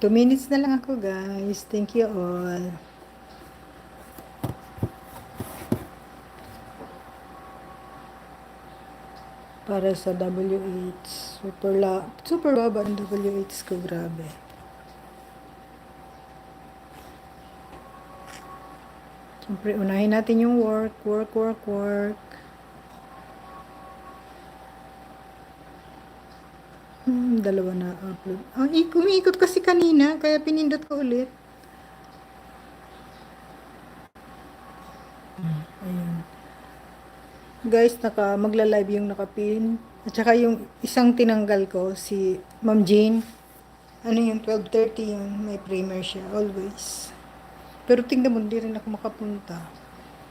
2 minutes na lang ako, guys. Thank you all. Para sa WH. Super baba ang WH ko, grabe. Siyempre, unahin natin yung work. Dalawa na upload. Umiikot kasi kanina, kaya pinindot ko ulit. Ayun. Guys, magla-live yung nakapin. At saka yung isang tinanggal ko, si Ma'am Jane. Ano yung 12:30 yung may primer siya, always. Pero tingnan mo, hindi rin ako makapunta.